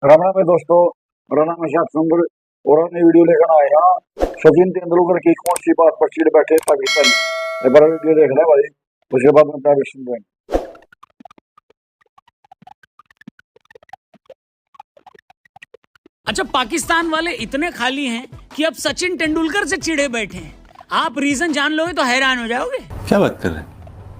राणा में दोस्तों, राणा में शायद सुंदर और नई वीडियो लेकर आए यहाँ सचिन तेंदुलकर की कौन सी बात पर चिढ़ बैठे पाकिस्तान। ये बड़ा वीडियो देख रहे भाई, उसके बाद में क्या सुन रहे हैं। अच्छा, पाकिस्तान वाले इतने खाली हैं कि अब सचिन तेंदुलकर से चिढ़े बैठे हैं। आप रीजन जान लोगे तो हैरान हो जाओगे। क्या बात कर रहे हैं?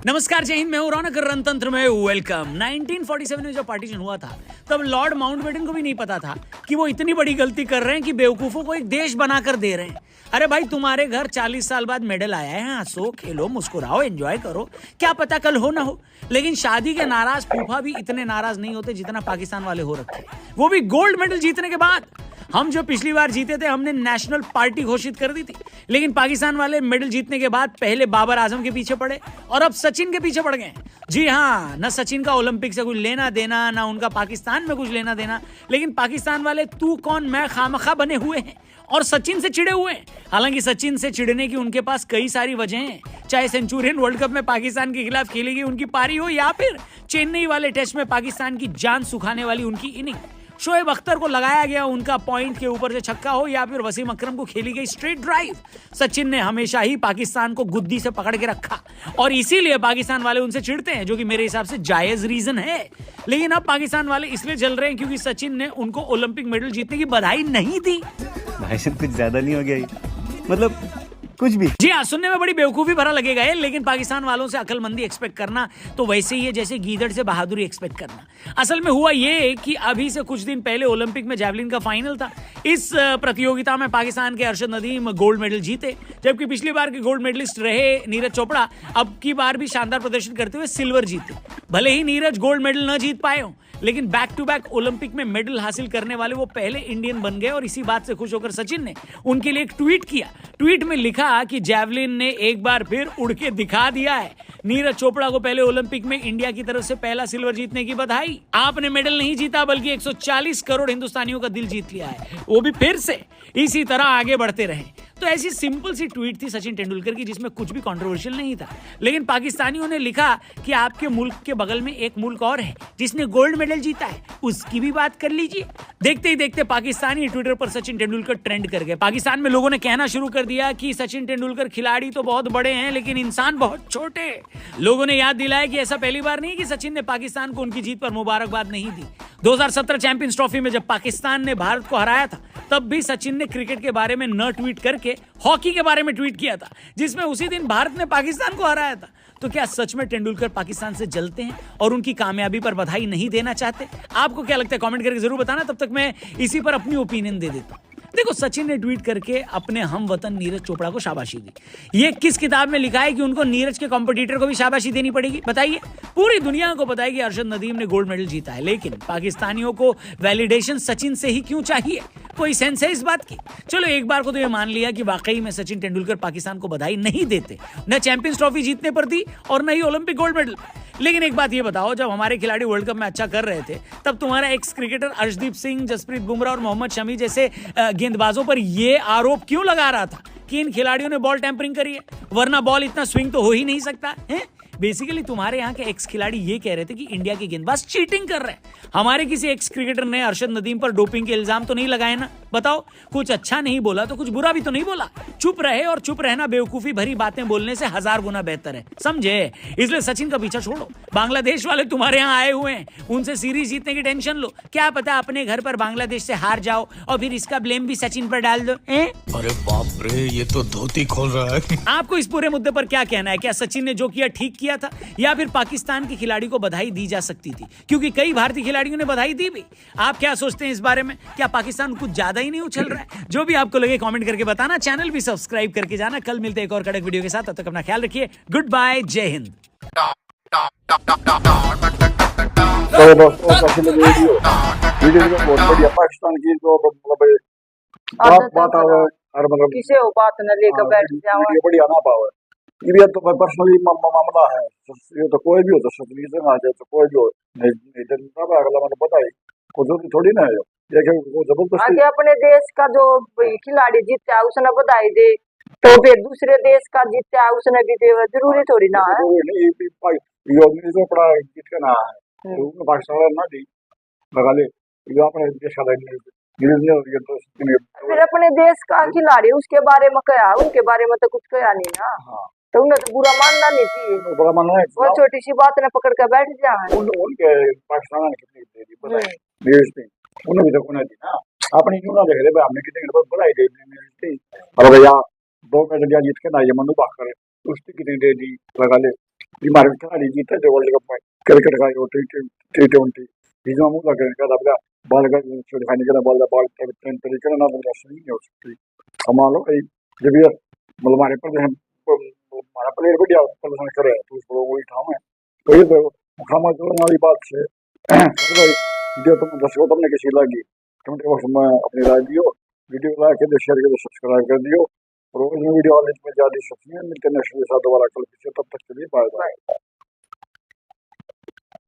नमस्कार, जय हिंद, मैं हूं रौनक, रणतंत्र में वेलकम। 1947 में जब पार्टीशन हुआ था तब लॉर्ड माउंटबेटन को भी नहीं पता था कि वो इतनी बड़ी गलती कर रहे हैं कि बेवकूफों को एक देश बनाकर दे रहे हैं। अरे भाई, तुम्हारे घर 40 साल बाद मेडल आया है, हंसो खेलो मुस्कुराओ एंजॉय करो, क्या पता कल हो ना हो। लेकिन शादी के नाराज फूफा भी इतने नाराज नहीं होते जितना पाकिस्तान वाले हो रखे, वो भी गोल्ड मेडल जीतने के बाद। हम जो पिछली बार जीते थे हमने नेशनल पार्टी घोषित कर दी थी, लेकिन पाकिस्तान वाले मेडल जीतने के बाद पहले बाबर आजम के पीछे पड़े और अब सचिन के पीछे पड़ गए। जी हाँ, न सचिन का ओलंपिक से कुछ लेना देना, ना उनका पाकिस्तान में कुछ लेना देना, लेकिन पाकिस्तान वाले तू कौन मैं खामखा बने हुए हैं और सचिन से चिढ़े हुए हैं। हालांकि सचिन से चिढ़ने की उनके पास कई सारी वजह हैं, चाहे सेंचुरियन वर्ल्ड कप में पाकिस्तान के खिलाफ खेली गई उनकी पारी हो या फिर चेन्नई वाले टेस्ट में पाकिस्तान की जान सुखाने वाली उनकी इनिंग, शोएब अख्तर को लगाया गया उनका पॉइंट के ऊपर से छक्का हो या फिर वसीम अकरम को खेली गई स्ट्रेट ड्राइव। सचिन ने हमेशा ही पाकिस्तान को गुद्दी से पकड़ के रखा और इसीलिए पाकिस्तान वाले उनसे चिढ़ते हैं, जो कि मेरे हिसाब से जायज रीजन है। लेकिन अब पाकिस्तान वाले इसलिए जल रहे हैं क्योंकि सचिन ने उनको ओलंपिक मेडल जीतने की बधाई नहीं दी। भाई साहब, कुछ ज्यादा नहीं हो गया ये? मतलब कुछ भी। जी हाँ, सुनने में बड़ी बेवकूफी भरा लगेगा है, लेकिन पाकिस्तान वालों से अकलमंदी एक्सपेक्ट करना तो वैसे ही है जैसे गीदड़ से बहादुरी एक्सपेक्ट करना। असल में हुआ ये कि अभी से कुछ दिन पहले ओलंपिक में जैवलिन का फाइनल था। इस प्रतियोगिता में पाकिस्तान के अरशद नदीम गोल्ड मेडल जीते, जबकि पिछली बार के गोल्ड मेडलिस्ट रहे नीरज चोपड़ा अब की बार भी शानदार प्रदर्शन करते हुए सिल्वर जीते। भले ही नीरज गोल्ड मेडल न जीत पाए हों, लेकिन बैक टू बैक ओलंपिक में मेडल हासिल करने वाले वो पहले इंडियन बन गए। और इसी बात से खुश होकर सचिन ने उनके लिए एक ट्वीट किया। ट्वीट में लिखा कि जैवलिन ने एक बार फिर उड़ के दिखा दिया है। नीरज चोपड़ा को पहले ओलंपिक में इंडिया की तरफ से पहला सिल्वर जीतने की बधाई। आपने मेडल नहीं जीता बल्कि 140 करोड़ हिंदुस्तानियों का दिल जीत लिया है, वो भी फिर से। इसी तरह आगे बढ़ते रहे। तो ऐसी सिंपल सी ट्वीट थी सचिन तेंदुलकर की जिसमें कुछ भी कंट्रोवर्शियल नहीं था, लेकिन पाकिस्तानियों ने लिखा कि आपके मुल्क के बगल में एक मुल्क और है जिसने गोल्ड मेडल जीता है, उसकी भी बात कर लीजिए। देखते ही देखते पाकिस्तानी ट्विटर पर सचिन तेंदुलकर ट्रेंड कर गए। पाकिस्तान में लोगों ने कहना शुरू कर दिया कि सचिन तेंदुलकर खिलाड़ी तो बहुत बड़े हैं लेकिन इंसान बहुत छोटे। लोगों ने याद दिलाया कि ऐसा पहली बार नहीं कि सचिन ने पाकिस्तान को उनकी जीत पर मुबारकबाद नहीं दी। 2017 चैंपियंस ट्रॉफी में जब पाकिस्तान ने भारत को हराया था तब भी सचिन ने क्रिकेट के बारे में न ट्वीट करके हॉकी के बारे में ट्वीट किया था, जिसमें उसी दिन भारत ने पाकिस्तान को हराया था। तो क्या सच में तेंदुलकर पाकिस्तान से जलते हैं और उनकी कामयाबी पर बधाई नहीं देना चाहते? आपको क्या लगता है कमेंट करके जरूर बताना। तब तक मैं इसी पर अपनी ओपिनियन दे देता हूं। देखो, सचिन ने ट्वीट करके अपने हम वतन नीरज चोपड़ा को शाबाशी दी। ये किस किताब में लिखा है कि उनको नीरज के कॉम्पिटिटर को भी शाबाशी देनी पड़ेगी? बताइए। पूरी दुनिया को पता है कि अरशद नदीम ने गोल्ड मेडल जीता है, लेकिन पाकिस्तानियों को वैलिडेशन सचिन से ही क्यों चाहिए? कोई सेंस है इस बात की? चलो, एक बार को तो ये मान लिया कि वाकई में सचिन तेंदुलकर पाकिस्तान को बधाई नहीं देते, न चैंपियंस ट्रॉफी जीतने पर दी और न ही ओलंपिक गोल्ड मेडल। लेकिन एक बात ये बताओ, जब हमारे खिलाड़ी वर्ल्ड कप में अच्छा कर रहे थे तब तुम्हारा एक्स क्रिकेटर अर्शदीप सिंह, जसप्रीत बुमराह और मोहम्मद शमी जैसे गेंदबाजों पर ये आरोप क्यों लगा रहा था कि इन खिलाड़ियों ने बॉल टैंपरिंग करी है? वरना बॉल इतना स्विंग तो हो ही नहीं सकता है। बेसिकली तुम्हारे यहाँ के एक्स खिलाड़ी ये कह रहे थे कि इंडिया के गेंदबाज चीटिंग कर रहे हैं। हमारे किसी एक्स क्रिकेटर ने अरशद नदीम पर डोपिंग के इल्जाम तो नहीं लगाए ना? बताओ, कुछ अच्छा नहीं बोला तो कुछ बुरा भी तो नहीं बोला। चुप रहे, और चुप रहना बेवकूफी भरी बातें बोलने से 1000 गुना बेहतर है, समझे? इसलिए सचिन का पीछा छोड़ो। बांग्लादेश वाले तुम्हारे यहाँ आए हुए हैं, उनसे सीरीज जीतने की टेंशन लो। क्या पता अपने घर पर बांग्लादेश से हार जाओ और फिर इसका ब्लेम भी सचिन पर डाल दो। अरे बाप रे, ये तो धोती खोल रहा है। आपको इस पूरे मुद्दे पर क्या कहना है? क्या सचिन ने जो किया ठीक किया था, या फिर पाकिस्तान के खिलाड़ी को बधाई दी जा सकती थी? क्योंकि कई भारतीय खिलाड़ियों ने बधाई दी भी। आप क्या सोचते हैं इस बारे में? क्या पाकिस्तान कुछ ज्यादा ही नहीं उछल रहा है? जो भी आपको लगे कमेंट करके बताना। चैनल भी सब्सक्राइब करके जाना। कल मिलते हैं एक और कड़क वीडियो के साथ। तब तक अपना ख्याल रखिए। गुड बाय, जय हिंद। तो दोस्तों, सचिन ने वीडियो बहुत बढ़िया पाकिस्तान की जो मतलब बात आवे और मतलब किसे हो बात न लेकर बैठ जाओ। ये बढ़िया ना पावे। ये तो पर्सनली मामला है, ये तो कोई भी हो, तो सचिन से आ जाए तो कोई भी हो, नहीं तो अगला मैंने बताई को जरूरी थोड़ी ना है। ये जबरदस्ती आगे अपने देश का जो खिलाड़ी जीता है उसने बधाई दे, तो फिर दूसरे देश का जीता है उसने भी दे, जरूरी थोड़ी ना है। ये चोपड़ा जीत के ना है, पाकिस्तान ना दी लगा ले। ये अपने देश का न्यूज नहीं हो रही है तो फिर अपने देश का खिलाड़ी उसके बारे में कहा, उनके बारे में तो कुछ कहा नहीं ना। हाँ तो उन्हें तो बुरा मानना नहीं चाहिए। बड़ा मानना है वो छोटी सी बात ने पकड़ कर बैठ जाए। उनके पाकिस्तान ने कितनी दे दी पता है न्यूज थी उन्हें भी तो उन्हें दी ना अपनी क्यों ना देख रहे भाई हमने कितने बहुत बढ़ाई दे दी न्यूज थी। अरे भैया 2 मेडल जीत के ना ये मनु बाकर उसकी कितनी दे दी लगा ले हमारे खिलाड़ी जीते थे वर्ल्ड कप में क्रिकेट का T20 बीच में मुंह लगे का बॉल का छोड़ खाने के बॉल बॉल तरीके ना बॉल सही नहीं हो सकती मान लो जब ये मतलब हमारे पर हमारा प्लेयर बढ़िया प्रदर्शन करे तो उसको वही ठाव है तो ये तो खामा चलने वाली बात से भाई वीडियो तुम दर्शकों तुमने कैसी लगी कमेंट बॉक्स में अपनी राय दियो वीडियो लाइक कर दियो शेयर कर दियो सब्सक्राइब कर दियो रोज में वीडियो वाले में ज्यादा सब्सियां मिलते हैं नेक्स्ट के साथ दोबारा कल तब तक के लिए बाय बाय।